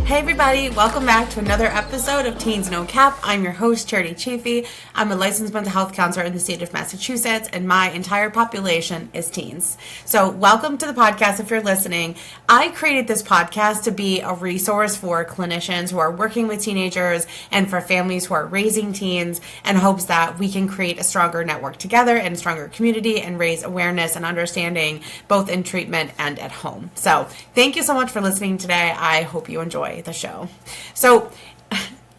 Hey everybody, welcome back to another episode of Teens No Cap. I'm your host, Charity Chafee. I'm a licensed mental health counselor in the state of Massachusetts, and my entire population is teens. So welcome to the podcast if you're listening. I created this podcast to be a resource for clinicians who are working with teenagers and for families who are raising teens, in hopes that we can create a stronger network together and a stronger community and raise awareness and understanding both in treatment and at home. So thank you so much for listening today. I hope you enjoy the show. So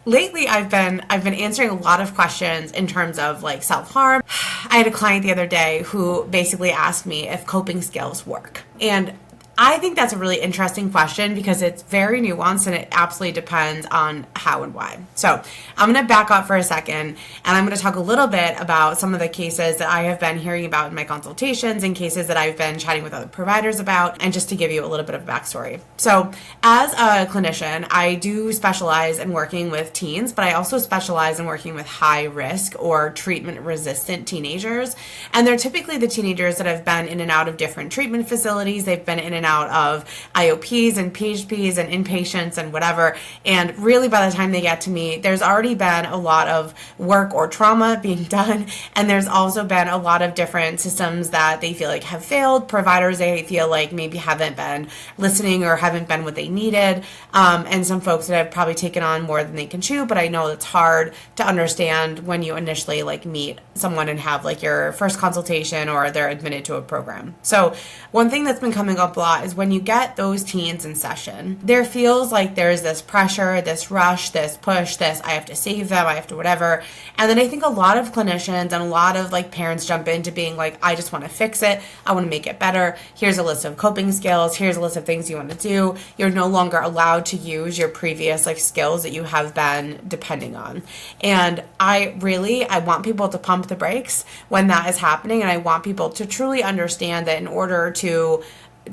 lately I've been answering a lot of questions in terms of like self-harm. I had a client the other day who basically asked me if coping skills work. And I think that's a really interesting question because it's very nuanced and it absolutely depends on how and why. So I'm going to back up for a second and I'm going to talk a little bit about some of the cases that I have been hearing about in my consultations and cases that I've been chatting with other providers about, and just to give you a little bit of backstory. So as a clinician, I do specialize in working with teens, but I also specialize in working with high risk or treatment resistant teenagers. And they're typically the teenagers that have been in and out of different treatment facilities. They've been in and out of IOPs and PHPs and inpatients and whatever. And really by the time they get to me, there's already been a lot of work or trauma being done. And there's also been a lot of different systems that they feel like have failed, providers they feel like maybe haven't been listening or haven't been what they needed. And some folks that have probably taken on more than they can chew, but I know it's hard to understand when you initially like meet someone and have like your first consultation or they're admitted to a program. So one thing that's been coming up a lot is when you get those teens in session, there feels like there's this pressure, this rush, this push, this I have to save them, I have to whatever. And then I think a lot of clinicians and a lot of like parents jump into being like, I just want to fix it. I want to make it better. Here's a list of coping skills. Here's a list of things you want to do. You're no longer allowed to use your previous like skills that you have been depending on. And I want people to pump the brakes when that is happening. And I want people to truly understand that in order to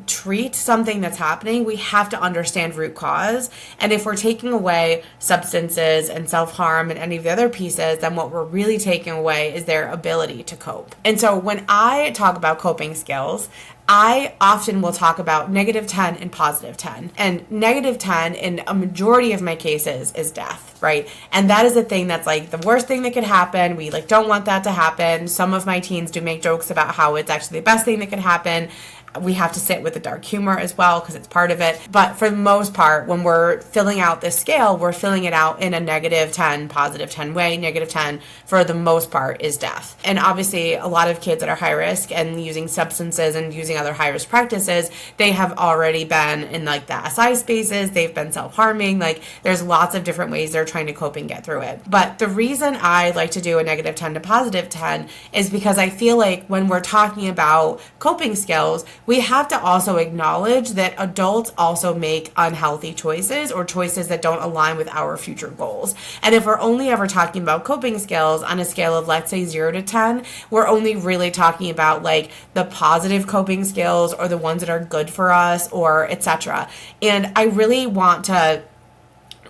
treat something that's happening, we have to understand root cause. And if we're taking away substances and self-harm and any of the other pieces, then what we're really taking away is their ability to cope. And so when I talk about coping skills, I often will talk about -10 and +10. And -10 in a majority of my cases is death, right? And that is the thing that's like the worst thing that could happen. We like don't want that to happen. Some of my teens do make jokes about how it's actually the best thing that could happen. We have to sit with the dark humor as well because it's part of it. But for the most part, when we're filling out this scale, we're filling it out in a -10, +10 way. -10 for the most part is death. And obviously a lot of kids that are high risk and using substances and using other high risk practices, they have already been in like the SI spaces. They've been self-harming. Like there's lots of different ways they're trying to cope and get through it. But the reason I like to do a -10 to +10 is because I feel like when we're talking about coping skills, we have to also acknowledge that adults also make unhealthy choices or choices that don't align with our future goals. And if we're only ever talking about coping skills on a scale of, let's say, 0 to 10, we're only really talking about like the positive coping skills or the ones that are good for us or etc. And I really want to,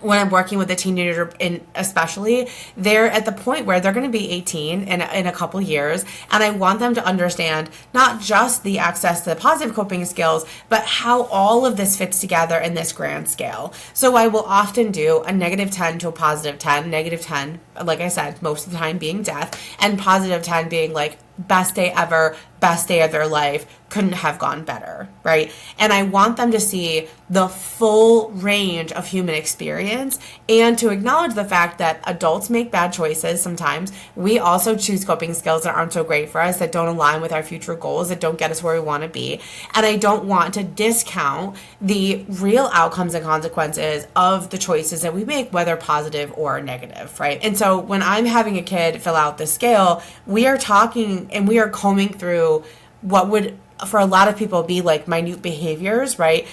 when I'm working with a teenager, especially, they're at the point where they're going to be 18 in a couple years, and I want them to understand not just the access to the positive coping skills, but how all of this fits together in this grand scale. So I will often do a -10 to a +10, -10, like I said, most of the time being death, and +10 being like best day ever, best day of their life, couldn't have gone better, right? And I want them to see the full range of human experience and to acknowledge the fact that adults make bad choices sometimes. We also choose coping skills that aren't so great for us, that don't align with our future goals, that don't get us where we want to be. And I don't want to discount the real outcomes and consequences of the choices that we make, whether positive or negative, right? And so when I'm having a kid fill out the scale, we are talking and we are combing through what would, for a lot of people, be like minute behaviors, right?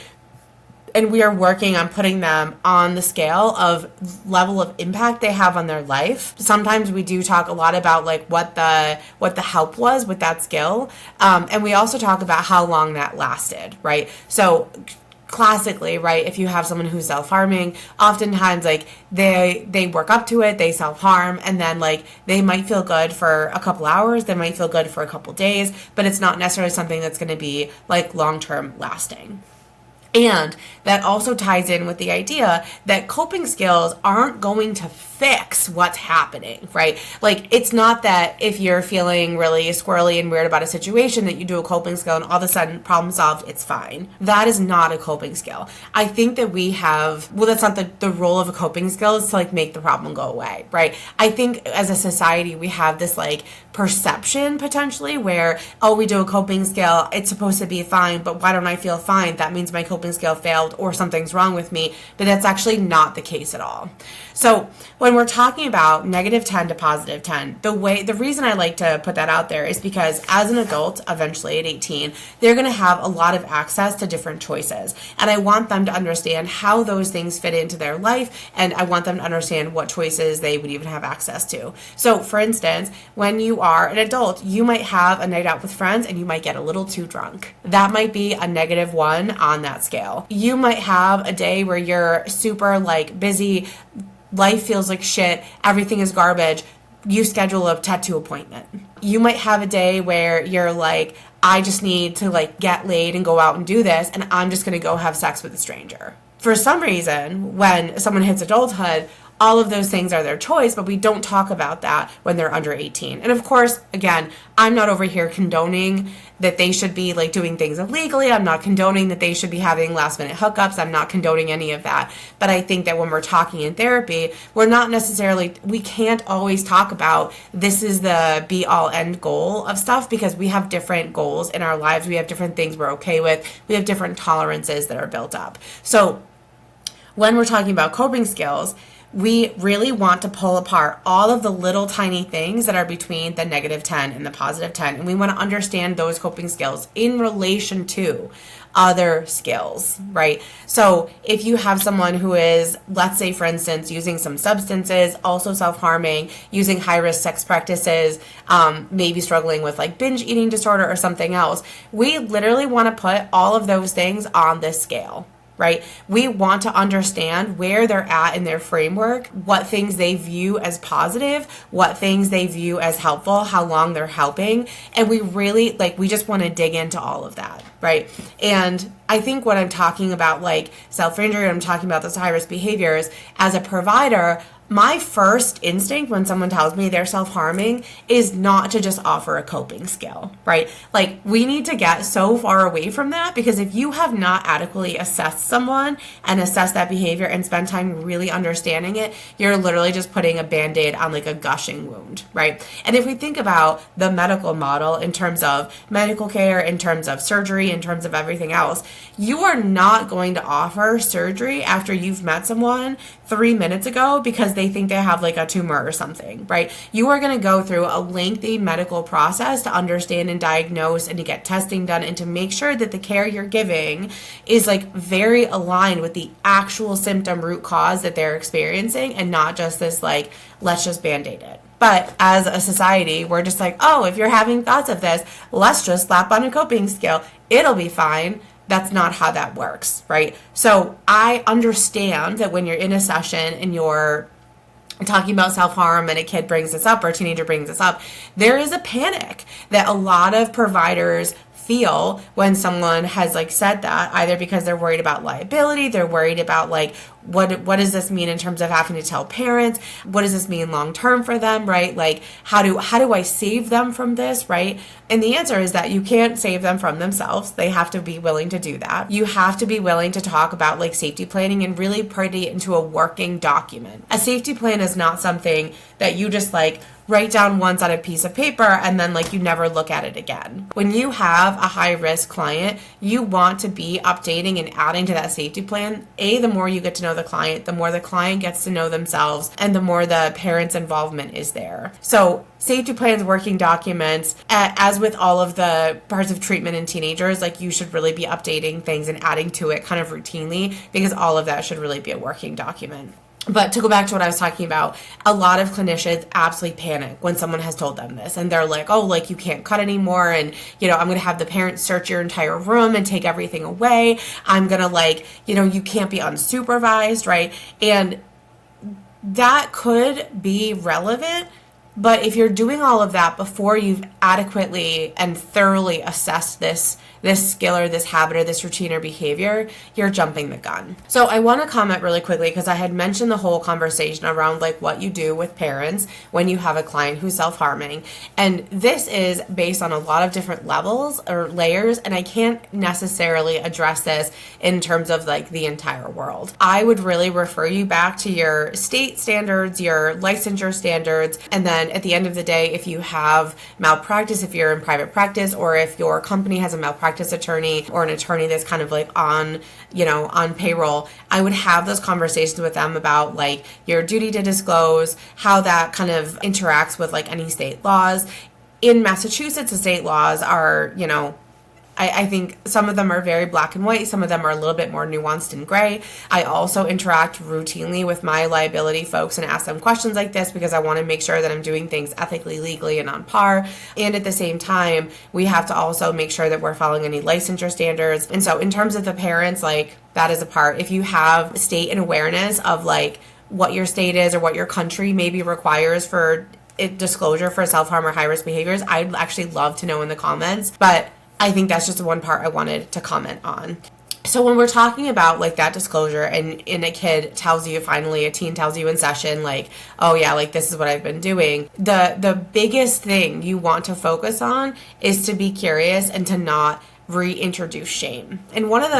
And we are working on putting them on the scale of level of impact they have on their life. Sometimes we do talk a lot about like what the help was with that skill. And we also talk about how long that lasted, right? So classically, right, if you have someone who's self-harming, oftentimes like they work up to it, they self-harm, and then like they might feel good for a couple hours, they might feel good for a couple days, but it's not necessarily something that's going to be like long-term lasting. And that also ties in with the idea that coping skills aren't going to fix what's happening, right? Like, it's not that if you're feeling really squirrely and weird about a situation that you do a coping skill and all of a sudden problem solved, it's fine. That is not a coping skill. I think that that's not the role of a coping skill, is to like make the problem go away, right? I think as a society, we have this like perception potentially where, oh, we do a coping skill, it's supposed to be fine, but why don't I feel fine? That means my coping skill failed or something's wrong with me, but that's actually not the case at all. So when we're talking about -10 to +10, the reason I like to put that out there is because as an adult, eventually at 18, they're going to have a lot of access to different choices. And I want them to understand how those things fit into their life, and I want them to understand what choices they would even have access to. So for instance, when you are an adult, you might have a night out with friends and you might get a little too drunk. That might be a -1 on that scale. You might have a day where you're super like busy, life feels like shit, everything is garbage, you schedule a tattoo appointment. You might have a day where you're like, I just need to like get laid and go out and do this, and I'm just gonna go have sex with a stranger. For some reason, when someone hits adulthood, all of those things are their choice, but we don't talk about that when they're under 18. And of course, again, I'm not over here condoning that they should be like doing things illegally. I'm not condoning that they should be having last minute hookups. I'm not condoning any of that. But I think that when we're talking in therapy, we can't always talk about this is the be all end goal of stuff, because we have different goals in our lives. We have different things we're okay with. We have different tolerances that are built up. So when we're talking about coping skills, we really want to pull apart all of the little tiny things that are between the -10 and the +10. And we want to understand those coping skills in relation to other skills, right? So if you have someone who is, let's say, for instance, using some substances, also self-harming, using high-risk sex practices, maybe struggling with like binge eating disorder or something else, we literally want to put all of those things on this scale. Right? We want to understand where they're at in their framework, what things they view as positive, what things they view as helpful, how long they're helping. And we just want to dig into all of that, right? And I think what I'm talking about, like self-injury, I'm talking about those high-risk behaviors, as a provider, my first instinct when someone tells me they're self-harming is not to just offer a coping skill, right? Like, we need to get so far away from that, because if you have not adequately assessed someone and assessed that behavior and spend time really understanding it, you're literally just putting a Band-Aid on like a gushing wound, right? And if we think about the medical model in terms of medical care, in terms of surgery, in terms of everything else, you are not going to offer surgery after you've met someone 3 minutes ago because they think they have like a tumor or something, right? You are going to go through a lengthy medical process to understand and diagnose and to get testing done and to make sure that the care you're giving is like very aligned with the actual symptom root cause that they're experiencing, and not just this like, let's just Band-Aid it. But as a society, we're just like, oh, if you're having thoughts of this, let's just slap on a coping skill. It'll be fine. That's not how that works, right? So I understand that when you're in a session and you're talking about self-harm and a kid brings this up or a teenager brings this up, there is a panic that a lot of providers feel when someone has like said that, either because they're worried about liability, they're worried about like, what does this mean in terms of having to tell parents? What does this mean long term for them, right? Like, how do I save them from this, right? And the answer is that you can't save them from themselves. They have to be willing to do that. You have to be willing to talk about like safety planning and really put it into a working document. A safety plan is not something that you just like write down once on a piece of paper and then like you never look at it again. When you have a high risk client, you want to be updating and adding to that safety plan. The more you get to know the client, the more the client gets to know themselves, and the more the parent's involvement is there. So safety plans, working documents, as with all of the parts of treatment in teenagers, like you should really be updating things and adding to it kind of routinely, because all of that should really be a working document. But to go back to what I was talking about, a lot of clinicians absolutely panic when someone has told them this. And they're like, oh, like you can't cut anymore. And, you know, I'm going to have the parents search your entire room and take everything away. I'm going to like, you know, you can't be unsupervised, right? And that could be relevant. But if you're doing all of that before you've adequately and thoroughly assessed this this skill or this habit or this routine or behavior, you're jumping the gun. So I want to comment really quickly because I had mentioned the whole conversation around like what you do with parents when you have a client who's self-harming. And this is based on a lot of different levels or layers, and I can't necessarily address this in terms of like the entire world. I would really refer you back to your state standards, your licensure standards, and then at the end of the day, if you have malpractice, if you're in private practice, or if your company has a malpractice attorney or an attorney that's kind of like on payroll, I would have those conversations with them about like your duty to disclose, how that kind of interacts with like any state laws. In Massachusetts, the state laws are, I think some of them are very black and white. Some of them are a little bit more nuanced and gray. I also interact routinely with my liability folks and ask them questions like this because I want to make sure that I'm doing things ethically, legally, and on par. And at the same time, we have to also make sure that we're following any licensure standards. And so in terms of the parents, like that is a part. If you have state and awareness of like what your state is or what your country maybe requires for disclosure for self-harm or high-risk behaviors, I'd actually love to know in the comments. But I think that's just the one part I wanted to comment on. So when we're talking about like that disclosure and a kid tells you, finally a teen tells you in session, like, oh yeah, like this is what I've been doing. The biggest thing you want to focus on is to be curious and to not reintroduce shame. And one of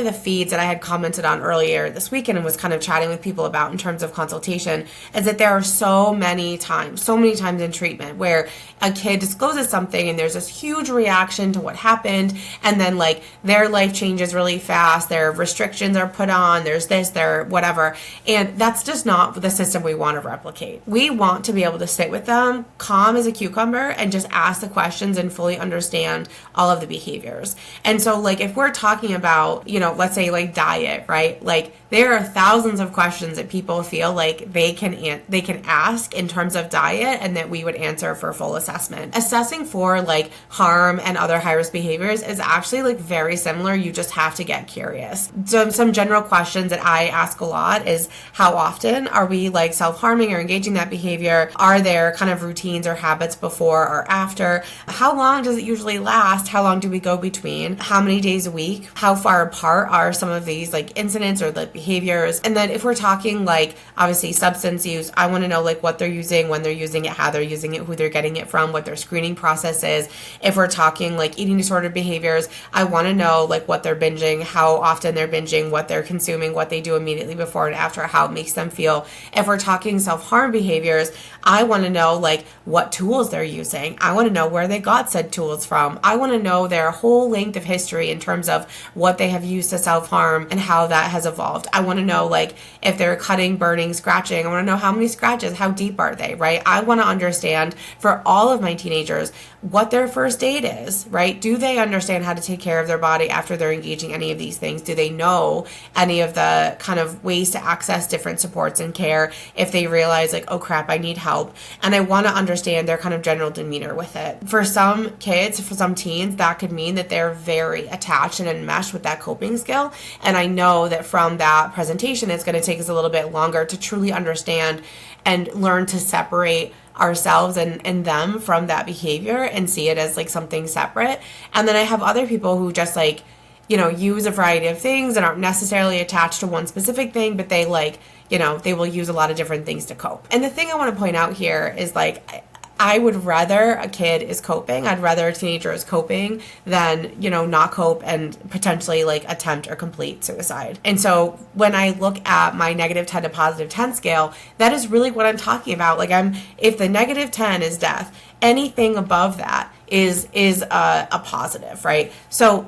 the feeds that I had commented on earlier this weekend and was kind of chatting with people about in terms of consultation is that there are so many times in treatment where a kid discloses something and there's this huge reaction to what happened, and then like their life changes really fast, their restrictions are put on, there's this, there, whatever. And that's just not the system we want to replicate. We want to be able to sit with them, calm as a cucumber, and just ask the questions and fully understand all of the behaviors. And so like if we're talking about, let's say like diet, right? Like there are thousands of questions that people feel like they can ask in terms of diet and that we would answer for full assessment. Assessing for like harm and other high-risk behaviors is actually like very similar. You just have to get curious. So some general questions that I ask a lot is how often are we like self-harming or engaging that behavior? Are there kind of routines or habits before or after? How long does it usually last? How long do we go between? How many days a week? How far apart are some of these like incidents or like behaviors? And then if we're talking like obviously substance use, I want to know like what they're using, when they're using it, how they're using it, who they're getting it from, what their screening process is. If we're talking like eating disorder behaviors, I want to know like what they're binging, how often they're binging, what they're consuming, what they do immediately before and after, how it makes them feel. If we're talking self-harm behaviors, I want to know like what tools they're using. I want to know where they got said tools from. I want to know their whole length of history in terms of what they have used to self-harm and how that has evolved. I want to know like if they're cutting, burning, scratching. I want to know how many scratches, how deep are they, right? I want to understand for all of my teenagers what their first aid is, right? Do they understand how to take care of their body after they're engaging any of these things? Do they know any of the kind of ways to access different supports and care if they realize like, oh crap, I need help? And I want to understand their kind of general demeanor with it. For some kids, for some teens, that could mean that they're very attached and enmeshed with that coping skill. And I know that from that presentation, it's going to take us a little bit longer to truly understand and learn to separate ourselves and them from that behavior and see it as like something separate. And then I have other people who just like, use a variety of things and aren't necessarily attached to one specific thing, but they like, they will use a lot of different things to cope. And the thing I want to point out here is like, I would rather a kid is coping. I'd rather a teenager is coping than, not cope and potentially like attempt or complete suicide. And so when I look at my -10 to +10 scale, that is really what I'm talking about. Like if the -10 is death, anything above that is a positive, right? So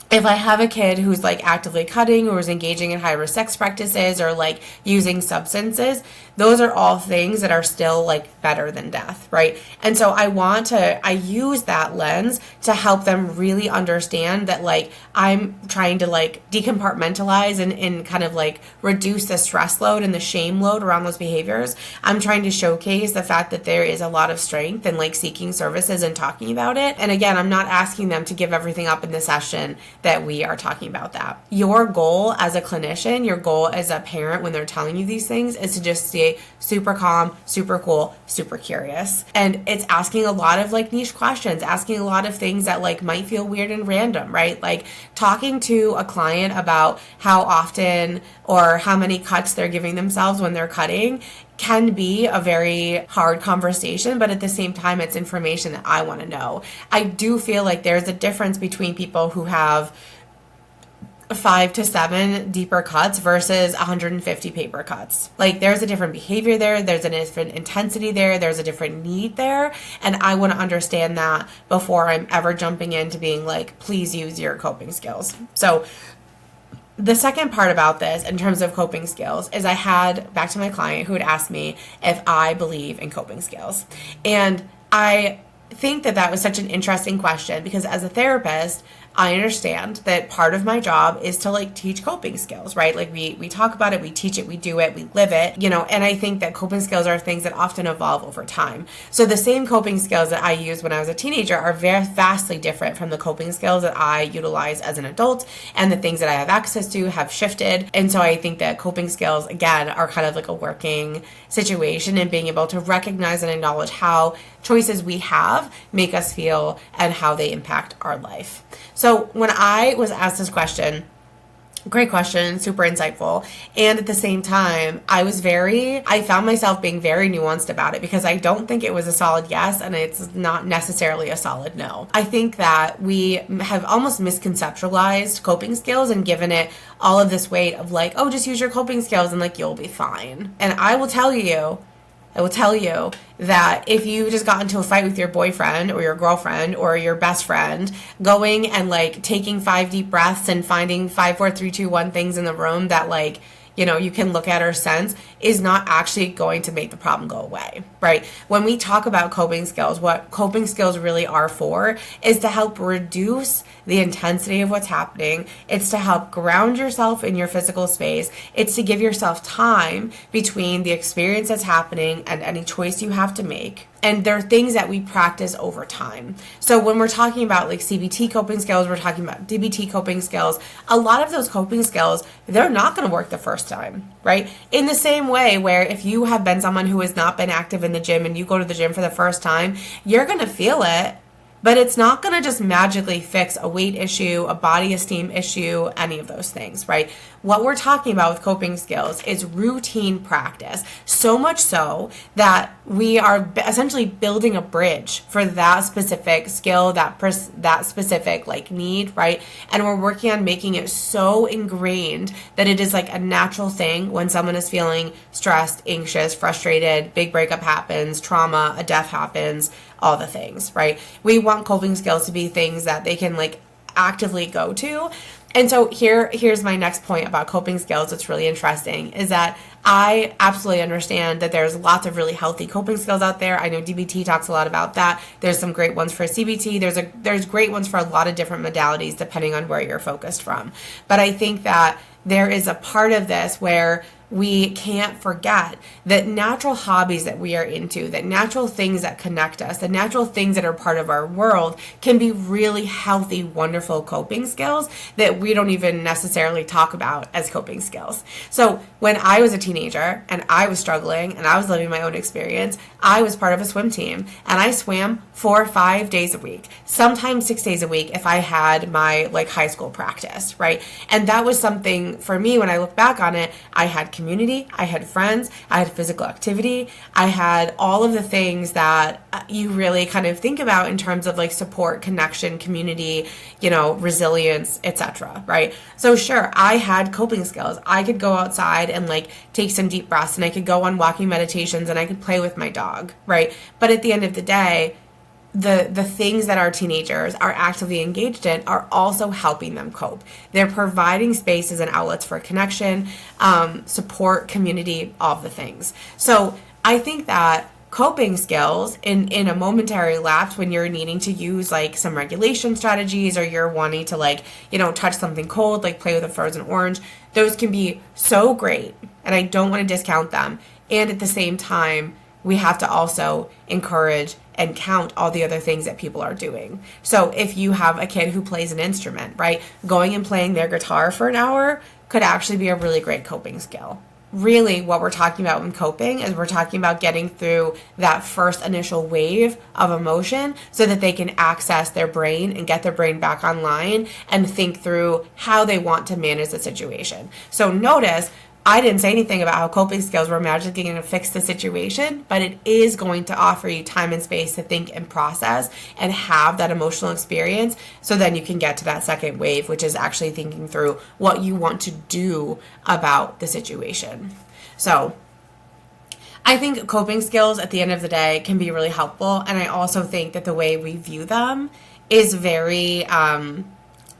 if I have a kid who's like actively cutting or is engaging in high-risk sex practices or like using substances, those are all things that are still like better than death, right? And so I use that lens to help them really understand that like I'm trying to like decompartmentalize and kind of like reduce the stress load and the shame load around those behaviors. I'm trying to showcase the fact that there is a lot of strength in like seeking services and talking about it. And again, I'm not asking them to give everything up in the session. that we are talking about that. Your goal as a clinician, your goal as a parent when they're telling you these things is to just stay super calm, super cool, super curious. And it's asking a lot of like niche questions, asking a lot of things that like might feel weird and random, right? Like talking to a client about how often or how many cuts they're giving themselves when they're cutting can be a very hard conversation, but at the same time, it's information that I want to know. I do feel like there's a difference between people who have 5 to 7 deeper cuts versus 150 paper cuts. Like there's a different behavior there, there's a different intensity there, there's a different need there, and I want to understand that before I'm ever jumping into being like, please use your coping skills. So the second part about this in terms of coping skills is I had back to my client who had asked me if I believe in coping skills. And I think that was such an interesting question because as a therapist, I understand that part of my job is to like teach coping skills, right? Like we talk about it, we teach it, we do it, we live it, and I think that coping skills are things that often evolve over time. So the same coping skills that I used when I was a teenager are very vastly different from the coping skills that I utilize as an adult, and the things that I have access to have shifted. And so I think that coping skills, again, are kind of like a working situation and being able to recognize and acknowledge how choices we have make us feel and how they impact our life. So when I was asked this question, great question, super insightful, and at the same time, I found myself being very nuanced about it because I don't think it was a solid yes, and it's not necessarily a solid no. I think that we have almost misconceptualized coping skills and given it all of this weight of like, oh, just use your coping skills and like you'll be fine. And I will tell you that if you just got into a fight with your boyfriend or your girlfriend or your best friend, going and like taking 5 deep breaths and finding 5, 4, 3, 2, 1 things in the room that like, you can look at or sense is not actually going to make the problem go away, right? When we talk about coping skills, what coping skills really are for is to help reduce the intensity of what's happening. It's to help ground yourself in your physical space. It's to give yourself time between the experience that's happening and any choice you have to make. And there are things that we practice over time. So when we're talking about like CBT coping skills, we're talking about DBT coping skills, a lot of those coping skills, they're not going to work the first time, right? In the same way where if you have been someone who has not been active in the gym and you go to the gym for the first time, you're going to feel it. But it's not going to just magically fix a weight issue, a body esteem issue, any of those things, right? What we're talking about with coping skills is routine practice. So much so that we are essentially building a bridge for that specific skill, that specific like need, right? And we're working on making it so ingrained that it is like a natural thing when someone is feeling stressed, anxious, frustrated, big breakup happens, trauma, a death happens, all the things, right? We want coping skills to be things that they can like actively go to. And so here's my next point about coping skills that's really interesting is that I absolutely understand that there's lots of really healthy coping skills out there. I know DBT talks a lot about that. There's some great ones for CBT. There's great ones for a lot of different modalities depending on where you're focused from. But I think that there is a part of this where we can't forget that natural hobbies that we are into, that natural things that connect us, the natural things that are part of our world can be really healthy, wonderful coping skills that we don't even necessarily talk about as coping skills. So when I was a teenager and I was struggling and I was living my own experience, I was part of a swim team and I swam 4 or 5 days a week, sometimes 6 days a week if I had my like high school practice, right? And that was something for me when I look back on it. I had community, I had friends, I had physical activity, I had all of the things that you really kind of think about in terms of like support, connection, community, resilience, etc., right? So sure, I had coping skills. I could go outside and like take some deep breaths and I could go on walking meditations and I could play with my dog, right? But at the end of the day, the things that our teenagers are actively engaged in are also helping them cope. They're providing spaces and outlets for connection, support, community, all of the things. So I think that coping skills in a momentary lapse when you're needing to use like some regulation strategies or you're wanting to like, touch something cold, like play with a frozen orange, those can be so great and I don't want to discount them. And at the same time, we have to also encourage and count all the other things that people are doing. So if you have a kid who plays an instrument, right, going and playing their guitar for an hour could actually be a really great coping skill. Really, what we're talking about when coping is we're talking about getting through that first initial wave of emotion so that they can access their brain and get their brain back online and think through how they want to manage the situation. So notice, I didn't say anything about how coping skills were magically going to fix the situation, but it is going to offer you time and space to think and process and have that emotional experience so then you can get to that second wave, which is actually thinking through what you want to do about the situation. So I think coping skills at the end of the day can be really helpful, and I also think that the way we view them is very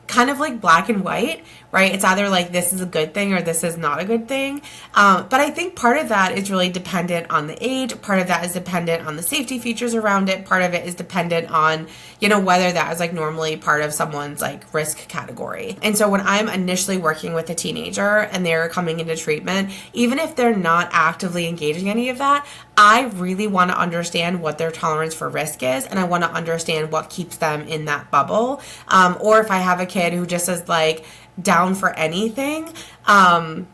kind of like black and white, right? It's either like this is a good thing or this is not a good thing. But I think part of that is really dependent on the age. Part of that is dependent on the safety features around it. Part of it is dependent on, whether that is like normally part of someone's like risk category. And so when I'm initially working with a teenager and they're coming into treatment, even if they're not actively engaging any of that, I really want to understand what their tolerance for risk is, and I want to understand what keeps them in that bubble. Or if I have a kid who just is like down for anything, DFA,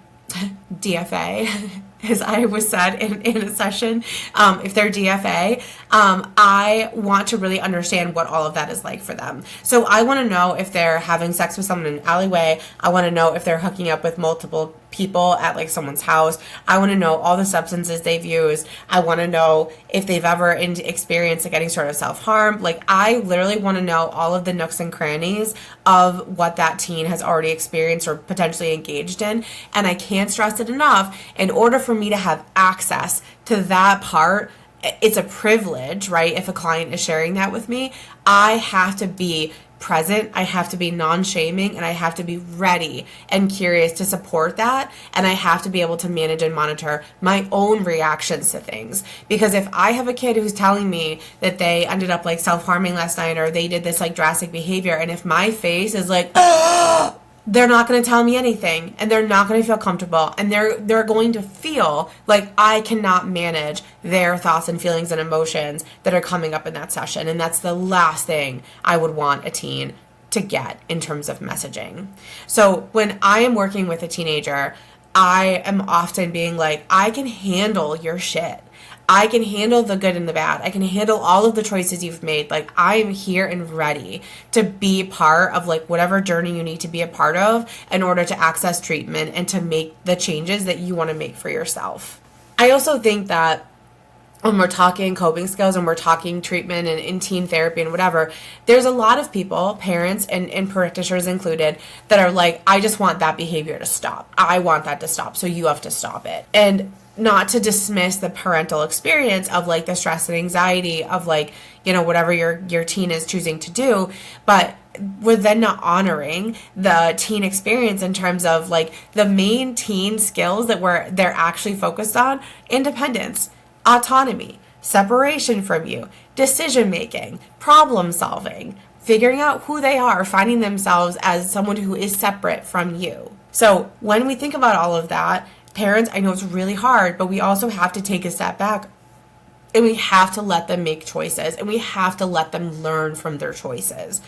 as I was said in a session, if they're DFA, I want to really understand what all of that is like for them. So I want to know if they're having sex with someone in an alleyway. I want to know if they're hooking up with multiple people at like someone's house. I want to know all the substances they've used. I want to know if they've ever experienced like any sort of self-harm. Like I literally want to know all of the nooks and crannies of what that teen has already experienced or potentially engaged in. And I can't stress it enough. In order for me to have access to that part, it's a privilege, right? If a client is sharing that with me, I have to be present, I have to be non-shaming, and I have to be ready and curious to support that, and I have to be able to manage and monitor my own reactions to things. Because if I have a kid who's telling me that they ended up like self-harming last night or they did this like drastic behavior, and if my face is like, they're not going to tell me anything, and they're not going to feel comfortable, and they're going to feel like I cannot manage their thoughts and feelings and emotions that are coming up in that session. And that's the last thing I would want a teen to get in terms of messaging. So when I am working with a teenager, I am often being like, I can handle your shit. I can handle the good and the bad. I can handle all of the choices you've made. Like, I'm here and ready to be part of like whatever journey you need to be a part of in order to access treatment and to make the changes that you want to make for yourself. I also think that when we're talking coping skills and we're talking treatment and in teen therapy and whatever, there's a lot of people, parents and practitioners included, that are like, I just want that behavior to stop. I want that to stop, so you have to stop it. And not to dismiss the parental experience of like the stress and anxiety of like, whatever your teen is choosing to do, but we're then not honoring the teen experience in terms of like the main teen skills that they're actually focused on: independence, autonomy, separation from you, decision making, problem solving, figuring out who they are, finding themselves as someone who is separate from you. So when we think about all of that, parents, I know it's really hard, but we also have to take a step back and we have to let them make choices and we have to let them learn from their choices.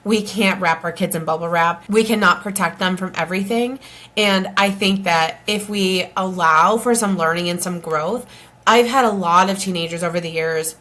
We can't wrap our kids in bubble wrap. We cannot protect them from everything. And I think that if we allow for some learning and some growth, I've had a lot of teenagers over the years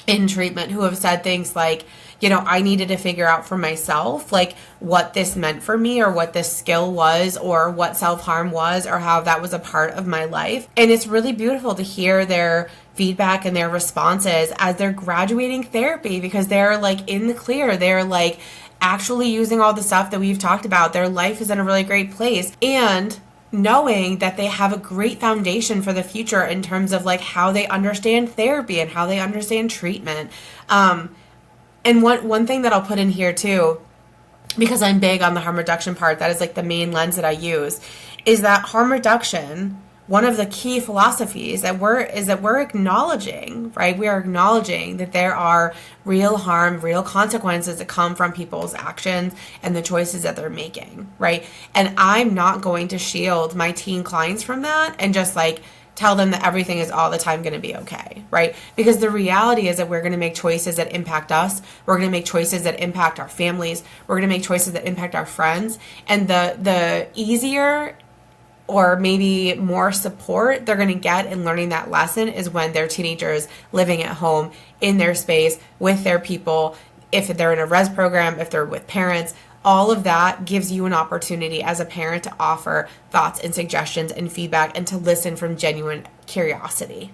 in treatment who have said things like, I needed to figure out for myself, like what this meant for me or what this skill was or what self-harm was or how that was a part of my life. And it's really beautiful to hear their feedback and their responses as they're graduating therapy because they're like in the clear. They're like actually using all the stuff that we've talked about. Their life is in a really great place. And knowing that they have a great foundation for the future in terms of like how they understand therapy and how they understand treatment. And one thing that I'll put in here too, because I'm big on the harm reduction part, that is like the main lens that I use, is that harm reduction, one of the key philosophies that we're acknowledging, right? We are acknowledging that there are real harm, real consequences that come from people's actions and the choices that they're making, right? And I'm not going to shield my teen clients from that and just like tell them that everything is all the time going to be okay, right? Because the reality is that we're going to make choices that impact us. We're going to make choices that impact our families. We're going to make choices that impact our friends. And the easier or maybe more support they're going to get in learning that lesson is when they're teenagers living at home in their space with their people. If they're in a res program, if they're with parents, all of that gives you an opportunity as a parent to offer thoughts and suggestions and feedback and to listen from genuine curiosity.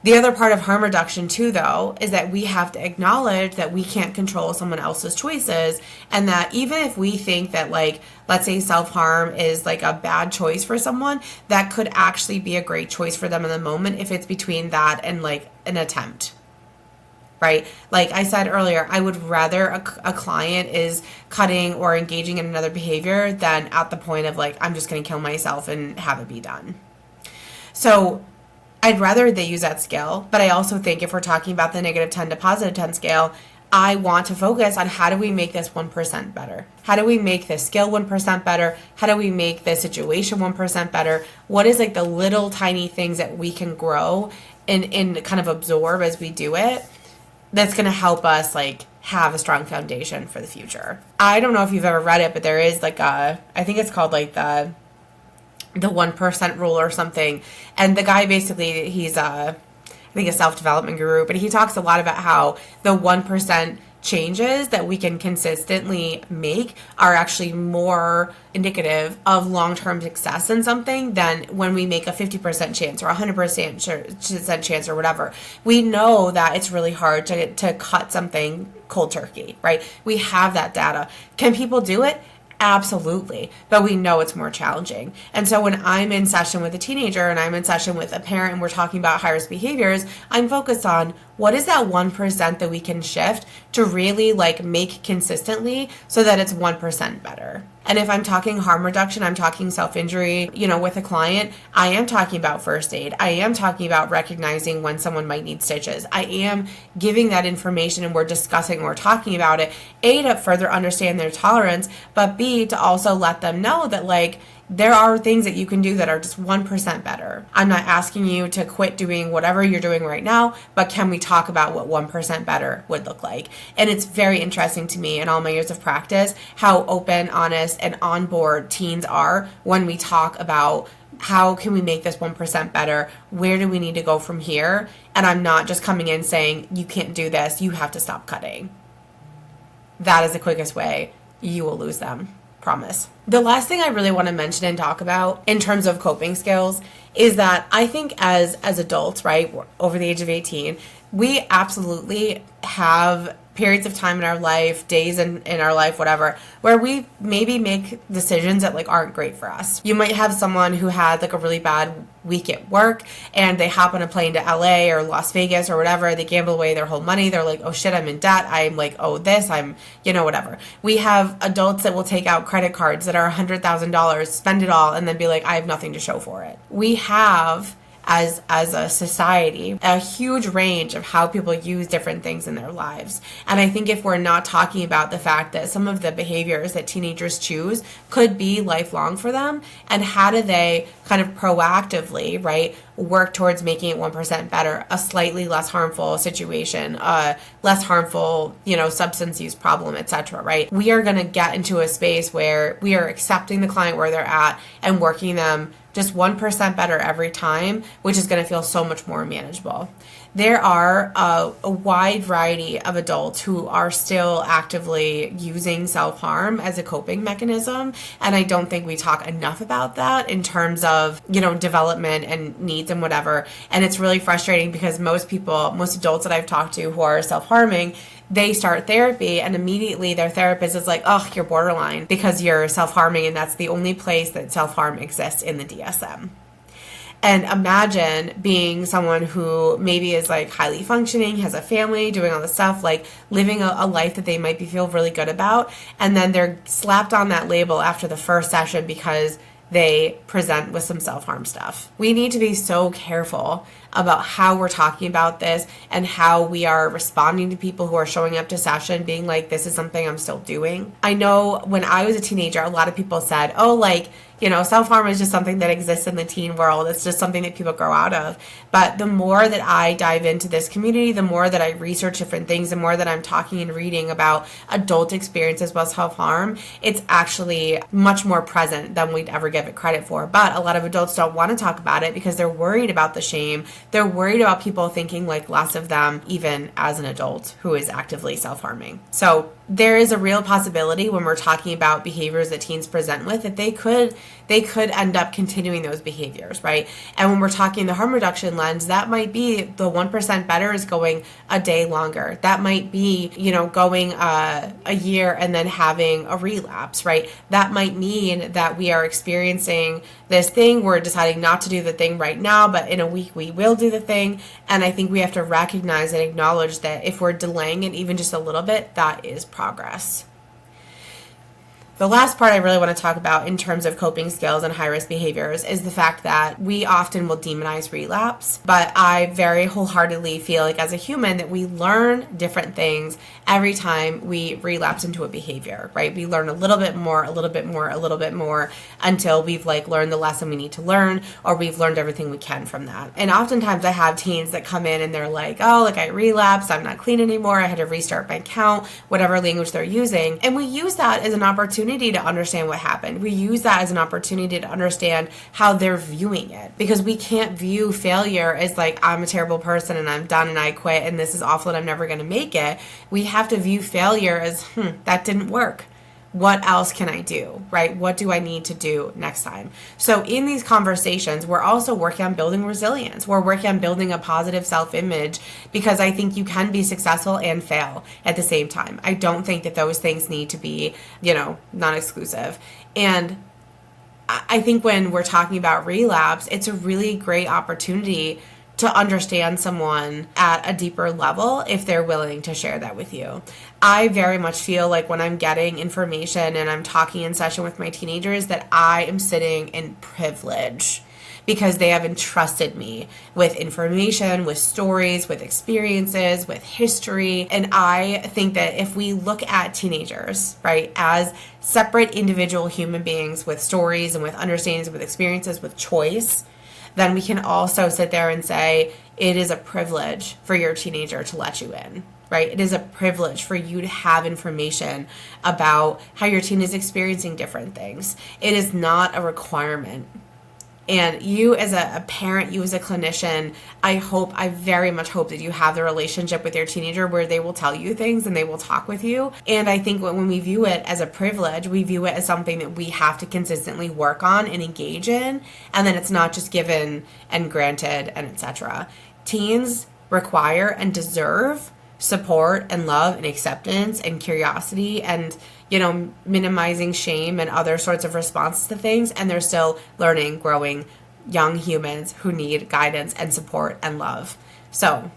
The other part of harm reduction too, though, is that we have to acknowledge that we can't control someone else's choices, and that even if we think that, like, let's say self-harm is like a bad choice for someone, that could actually be a great choice for them in the moment if it's between that and like an attempt. Right? Like I said earlier, I would rather a client is cutting or engaging in another behavior than at the point of like, I'm just going to kill myself and have it be done. So I'd rather they use that scale. But I also think if we're talking about the -10 to +10 scale, I want to focus on how do we make this 1% better? How do we make this skill 1% better? How do we make this situation 1% better? What is like the little tiny things that we can grow and kind of absorb as we do it? That's going to help us like have a strong foundation for the future. I don't know if you've ever read it, but there is like I think it's called like the 1% rule or something. And the guy basically, he's I think a self-development guru, but he talks a lot about how the 1% changes that we can consistently make are actually more indicative of long-term success in something than when we make a 50% chance or 100% chance or whatever. We know that it's really hard to cut something cold turkey, right? We have that data. Can people do it? Absolutely. But we know it's more challenging. And so when I'm in session with a teenager and I'm in session with a parent and we're talking about high-risk behaviors, I'm focused on what is that 1% that we can shift to really like make consistently so that it's 1% better. And if I'm talking harm reduction, I'm talking self-injury, with a client, I am talking about first aid. I am talking about recognizing when someone might need stitches. I am giving that information and we're discussing, we're talking about it, A, to further understand their tolerance, but B, to also let them know that like, there are things that you can do that are just 1% better. I'm not asking you to quit doing whatever you're doing right now, but can we talk about what 1% better would look like? And it's very interesting to me in all my years of practice how open, honest, and on board teens are when we talk about how can we make this 1% better? Where do we need to go from here? And I'm not just coming in saying, you can't do this, you have to stop cutting. That is the quickest way you will lose them. Promise. The last thing I really want to mention and talk about in terms of coping skills is that I think as adults, right, over the age of 18, we absolutely have periods of time in our life, days in our life, whatever, where we maybe make decisions that like aren't great for us. You might have someone who had like a really bad week at work and they hop on a plane to LA or Las Vegas or whatever. They gamble away their whole money. They're like, oh shit, I'm in debt. I'm like, oh this, I'm, whatever. We have adults that will take out credit cards that are $100,000, spend it all, and then be like, I have nothing to show for it. We have as a society, a huge range of how people use different things in their lives. And I think if we're not talking about the fact that some of the behaviors that teenagers choose could be lifelong for them, and how do they kind of proactively, right, work towards making it 1% better, a slightly less harmful situation, less harmful, substance use problem, etc., right? We are going to get into a space where we are accepting the client where they're at and working them just 1% better every time, which is going to feel so much more manageable. There are a wide variety of adults who are still actively using self-harm as a coping mechanism, and I don't think we talk enough about that in terms of, development and needs and whatever. And it's really frustrating because most adults that I've talked to who are self-harming, they start therapy and immediately their therapist is like, oh, you're borderline because you're self-harming, and that's the only place that self-harm exists in the DSM. And imagine being someone who maybe is like highly functioning, has a family, doing all this stuff, like living a life that they might feel really good about, and then they're slapped on that label after the first session because they present with some self-harm stuff. We need to be so careful about how we're talking about this and how we are responding to people who are showing up to session being like, this is something I'm still doing. I know when I was a teenager, a lot of people said, oh, like, self-harm is just something that exists in the teen world. It's just something that people grow out of. But the more that I dive into this community, the more that I research different things, the more that I'm talking and reading about adult experiences with self-harm, it's actually much more present than we'd ever give it credit for. But a lot of adults don't want to talk about it because they're worried about the shame. They're worried about people thinking like less of them, even as an adult who is actively self-harming. So there is a real possibility when we're talking about behaviors that teens present with that they could end up continuing those behaviors, right? And when we're talking the harm reduction lens, that might be the 1% better is going a day longer. That might be, going a year and then having a relapse, right? That might mean that we are experiencing this thing. We're deciding not to do the thing right now, but in a week we will do the thing. And I think we have to recognize and acknowledge that if we're delaying it even just a little bit, that is progress. The last part I really want to talk about in terms of coping skills and high-risk behaviors is the fact that we often will demonize relapse, but I very wholeheartedly feel like as a human that we learn different things every time we relapse into a behavior, right? We learn a little bit more, until we've learned the lesson we need to learn, or we've learned everything we can from that. And oftentimes I have teens that come in and they're like, I relapsed, I'm not clean anymore, I had to restart my account, whatever language they're using. And we use that as an opportunity to understand what happened. We use that as an opportunity to understand how they're viewing it, because we can't view failure as I'm a terrible person and I'm done and I quit and this is awful and I'm never going to make it. We have to view failure as, that didn't work. What else can I do, right? What do I need to do next time? So in these conversations, we're also working on building resilience. We're working on building a positive self-image, because I think you can be successful and fail at the same time. I don't think that those things need to be, non-exclusive. And I think when we're talking about relapse, it's a really great opportunity to understand someone at a deeper level if they're willing to share that with you. I very much feel like when I'm getting information and I'm talking in session with my teenagers that I am sitting in privilege, because they have entrusted me with information, with stories, with experiences, with history. And I think that if we look at teenagers, right, as separate individual human beings with stories and with understandings, with experiences, with choice, then we can also sit there and say, it is a privilege for your teenager to let you in, right? It is a privilege for you to have information about how your teen is experiencing different things. It is not a requirement. And you as a parent, you as a clinician, I very much hope that you have the relationship with your teenager where they will tell you things and they will talk with you. And I think when we view it as a privilege, we view it as something that we have to consistently work on and engage in. And then it's not just given and granted and etc. Teens require and deserve support and love and acceptance and curiosity and minimizing shame and other sorts of responses to things, and they're still learning, growing young humans who need guidance and support and love. So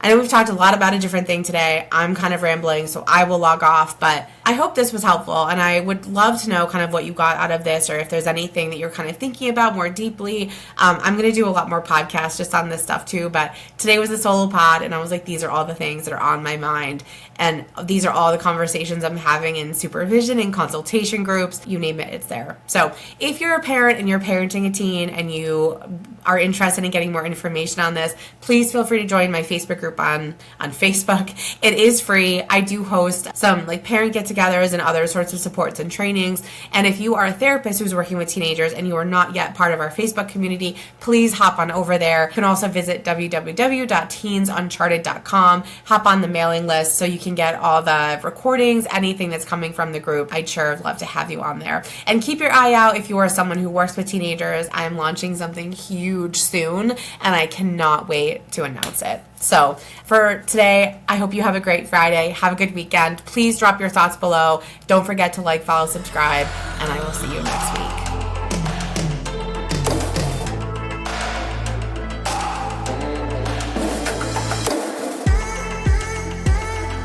I know we've talked a lot about a different thing today. I'm kind of rambling, so I will log off, but I hope this was helpful, and I would love to know kind of what you got out of this, or if there's anything that you're kind of thinking about more deeply. I'm going to do a lot more podcasts just on this stuff too, but today was a solo pod, and I was like, these are all the things that are on my mind, and these are all the conversations I'm having in supervision and consultation groups, you name it, it's there. So if you're a parent and you're parenting a teen and you are interested in getting more information on this, please feel free to join my Facebook group on Facebook. It is free. I do host some parent get-togethers and other sorts of supports and trainings. And if you are a therapist who's working with teenagers and you are not yet part of our Facebook community, please hop on over there. You can also visit www.teensuncharted.com. Hop on the mailing list so you can get all the recordings, anything that's coming from the group. I'd sure love to have you on there. And keep your eye out if you are someone who works with teenagers. I am launching something huge soon, and I cannot wait to announce it. So for today, I hope you have a great Friday. Have a good weekend. Please drop your thoughts below. Don't forget to follow, subscribe, and I will see you next week.